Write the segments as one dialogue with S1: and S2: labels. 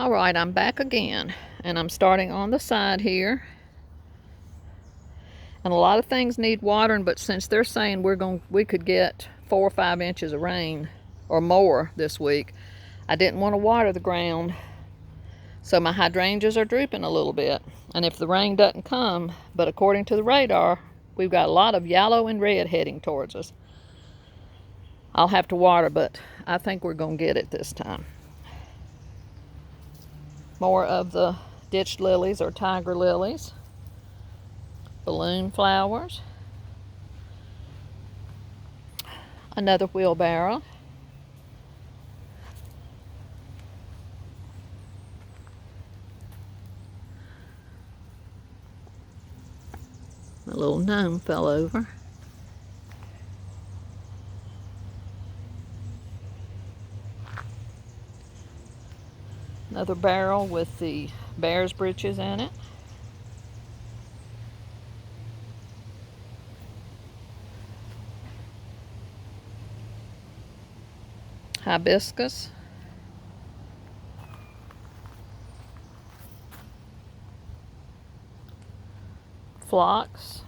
S1: All right, I'm back again, and I'm starting on the side here. And a lot of things need watering, but since they're saying we could get 4 or 5 inches of rain or more this week, I didn't want to water the ground. So my hydrangeas are drooping a little bit. And if the rain doesn't come, but according to the radar, we've got a lot of yellow and red heading towards us. I'll have to water, but I think we're going to get it this time. More of the ditched lilies or tiger lilies. Balloon flowers. Another wheelbarrow. A little gnome fell over. Another barrel with the bear's breeches in it. Hibiscus. Phlox.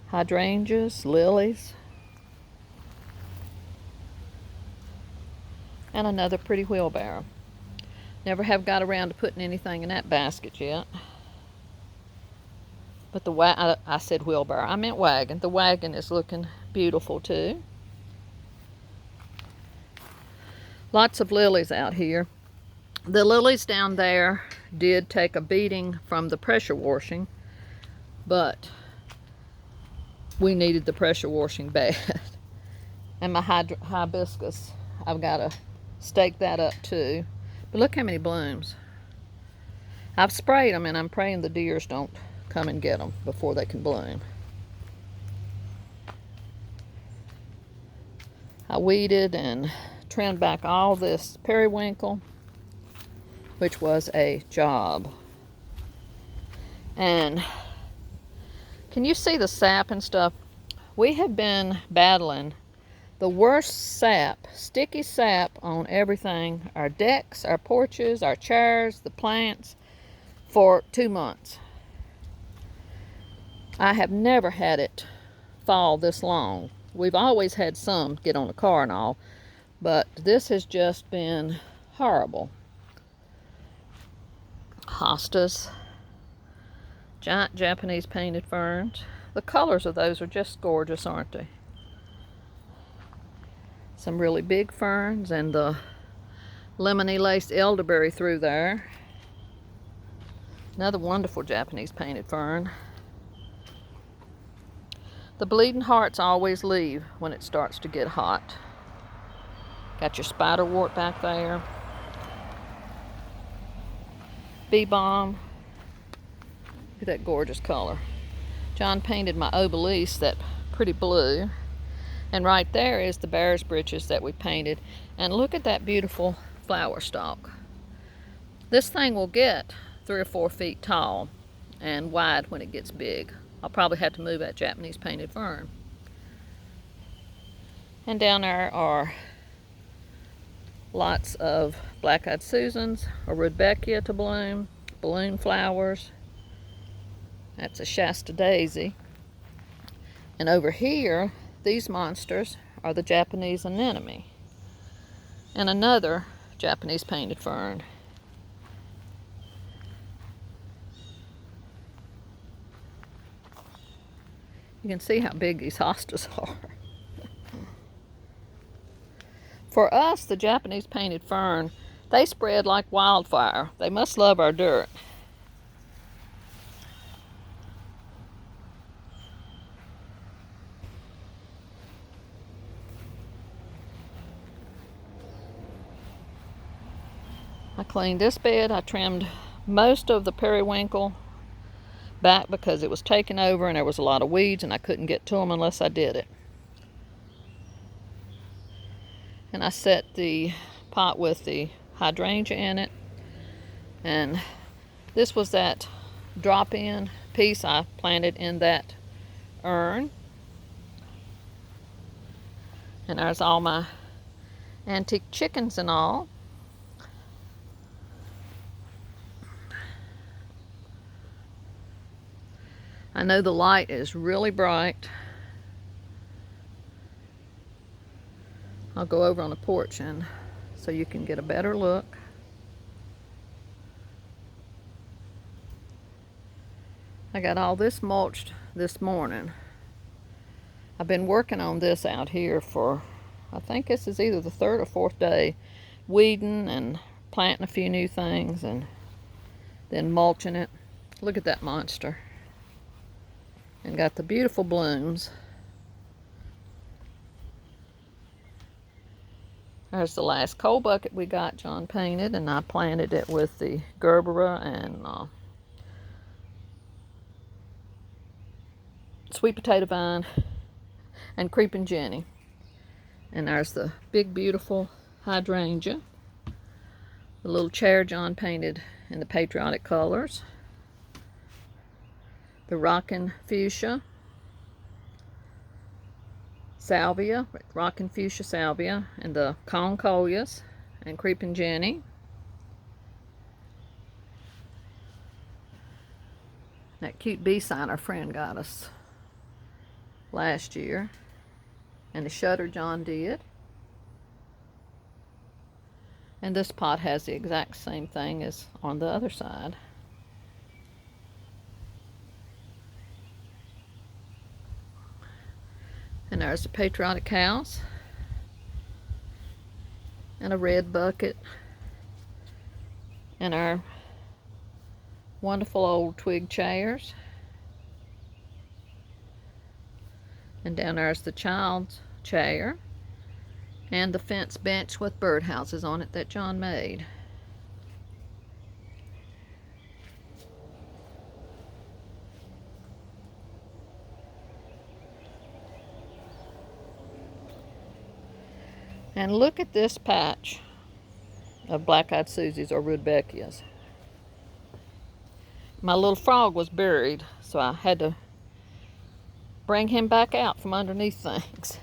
S1: Hydrangeas, lilies. And another pretty wheelbarrow. Never have got around to putting anything in that basket yet. But I said wheelbarrow, I meant wagon. The wagon is looking beautiful too. Lots of lilies out here. The lilies down there did take a beating from the pressure washing, but we needed the pressure washing bad. And my hibiscus, I've got to stake that up too. But look how many blooms. I've sprayed them, and I'm praying the deers don't come and get them before they can bloom. I weeded and trimmed back all this periwinkle, which was a job. And can you see the sap and stuff? We have been battling the worst sap, sticky sap on everything, our decks, our porches, our chairs, the plants, for 2 months. I have never had it fall this long. We've always had some get on the car and all, but this has just been horrible. Hostas, giant Japanese painted ferns. The colors of those are just gorgeous, aren't they? Some really big ferns, and the lemony laced elderberry through there. Another wonderful Japanese painted fern. The bleeding hearts always leave when it starts to get hot. Got your spiderwort back there. Bee balm. Look at that gorgeous color. John painted my obelisk that pretty blue. And right there is the bear's breeches that we painted. And look at that beautiful flower stalk. This thing will get 3 or 4 feet tall and wide when it gets big. I'll probably have to move that Japanese painted fern. And down there are lots of black-eyed Susans, a Rudbeckia to bloom, balloon flowers. That's a Shasta daisy. And over here, these monsters are the Japanese anemone. And another Japanese painted fern. You can see how big these hostas are. For us, the Japanese painted fern, they spread like wildfire. They must love our dirt. I cleaned this bed. I trimmed most of the periwinkle back because it was taken over and there was a lot of weeds and I couldn't get to them unless I did it. And I set the pot with the hydrangea in it. And this was that drop-in piece I planted in that urn. And there's all my antique chickens and all. I know the light is really bright. I'll go over on the porch and so you can get a better look. I got all this mulched this morning. I've been working on this out here for, I think this is either the third or fourth day, weeding and planting a few new things and then mulching it. Look at that monster. And got the beautiful blooms. There's the last coal bucket we got John painted, and I planted it with the gerbera and sweet potato vine and creeping Jenny. And there's the big beautiful hydrangea. The little chair John painted in the patriotic colors. The rockin' fuchsia salvia, rockin' fuchsia salvia, and the concollias and creeping Jenny. That cute bee sign our friend got us last year. And the shutter John did. And this pot has the exact same thing as on the other side. And there's the patriotic house. And a red bucket. And our wonderful old twig chairs. And down there's the child's chair. And the fence bench with birdhouses on it that John made. And look at this patch of black-eyed Susies or rudbeckias. My little frog was buried, so I had to bring him back out from underneath things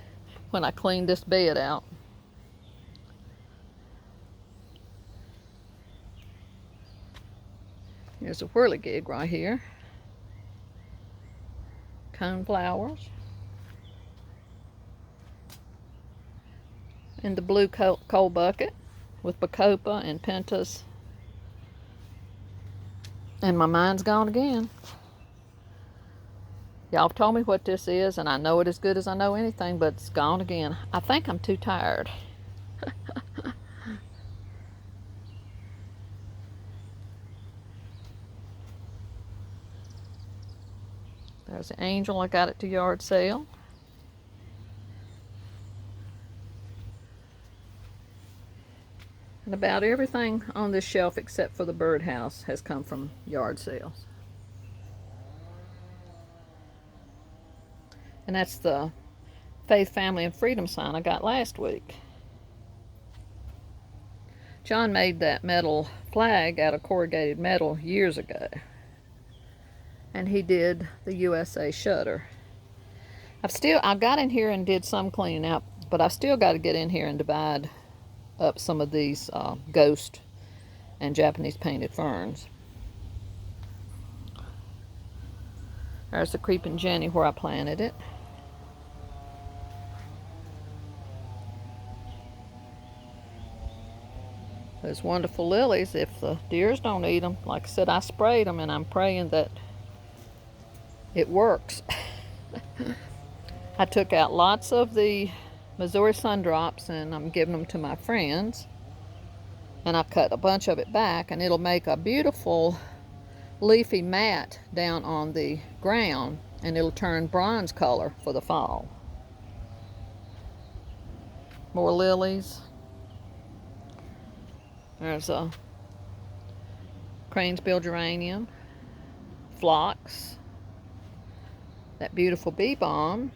S1: when I cleaned this bed out. Here's a whirligig right here. Cone flowers. And the blue coal bucket with bacopa and pentas. And my mind's gone again. Y'all have told me what this is, and I know it as good as I know anything, but it's gone again. I think I'm too tired. There's the angel. I got it to yard sale. And about everything on this shelf except for the birdhouse has come from yard sales. And that's the Faith, Family, and Freedom sign I got last week. John made that metal flag out of corrugated metal years ago. And he did the USA shutter. I got in here and did some cleaning out, but I still got to get in here and divide up some of these ghost and Japanese painted ferns. There's the creeping Jenny where I planted it. Those wonderful lilies, if the deers don't eat them, like I said, I sprayed them, and I'm praying that it works. I took out lots of the Missouri sundrops, and I'm giving them to my friends. And I cut a bunch of it back, and it'll make a beautiful leafy mat down on the ground, and it'll turn bronze color for the fall. More lilies. There's a cranesbill geranium, phlox, that beautiful bee balm,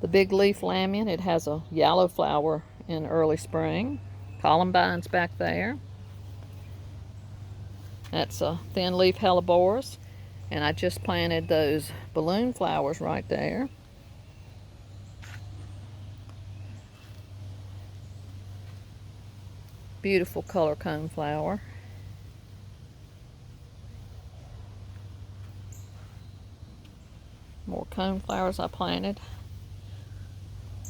S1: the big leaf lambion. It has a yellow flower in early spring. Columbine's back there. That's a thin leaf hellebores. And I just planted those balloon flowers right there. Beautiful color coneflower. More coneflowers I planted.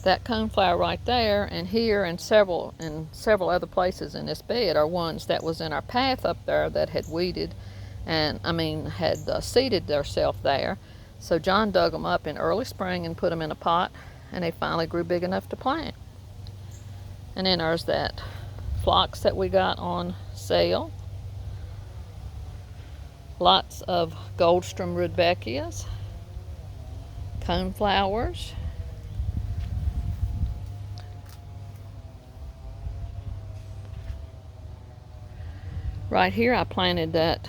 S1: That coneflower right there and here and several other places in this bed are ones that was in our path up there that had weeded and had seeded themselves there. So John dug them up in early spring and put them in a pot, and they finally grew big enough to plant. And then there's that phlox that we got on sale. Lots of Goldstrom rudbeckias, coneflowers. Right here I planted that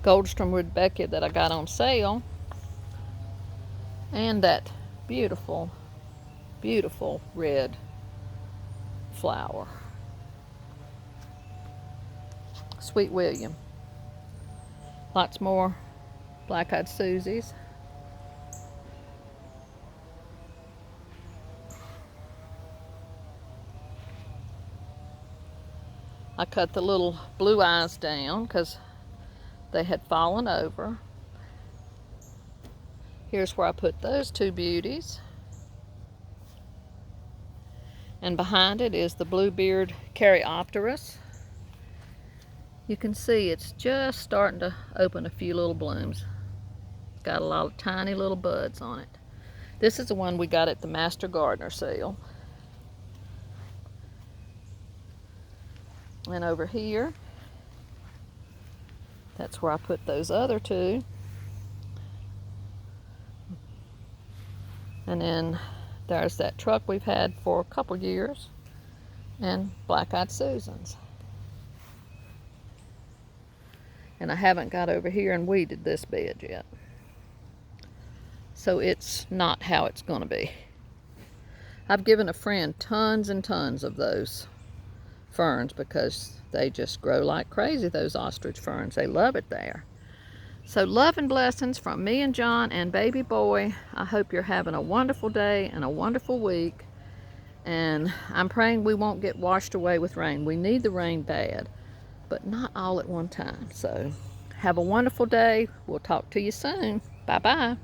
S1: Goldstrom rudbeckia that I got on sale, and that beautiful, beautiful red flower. Sweet William. Lots more black-eyed Susies. I cut the little blue eyes down because they had fallen over. Here's where I put those two beauties. And behind it is the bluebeard Caryopteris. You can see it's just starting to open a few little blooms. It's got a lot of tiny little buds on it. This is the one we got at the Master Gardener sale. And over here, that's where I put those other two. And then there's that truck we've had for a couple years, and black-eyed Susans. And I haven't got over here and weeded this bed yet. So it's not how it's going to be. I've given a friend tons and tons of those ferns because they just grow like crazy, those ostrich ferns. They love it there. So love and blessings from me and John and baby boy. I hope you're having a wonderful day and a wonderful week. And I'm praying we won't get washed away with rain. We need the rain bad, but not all at one time. So have a wonderful day. We'll talk to you soon. Bye-bye.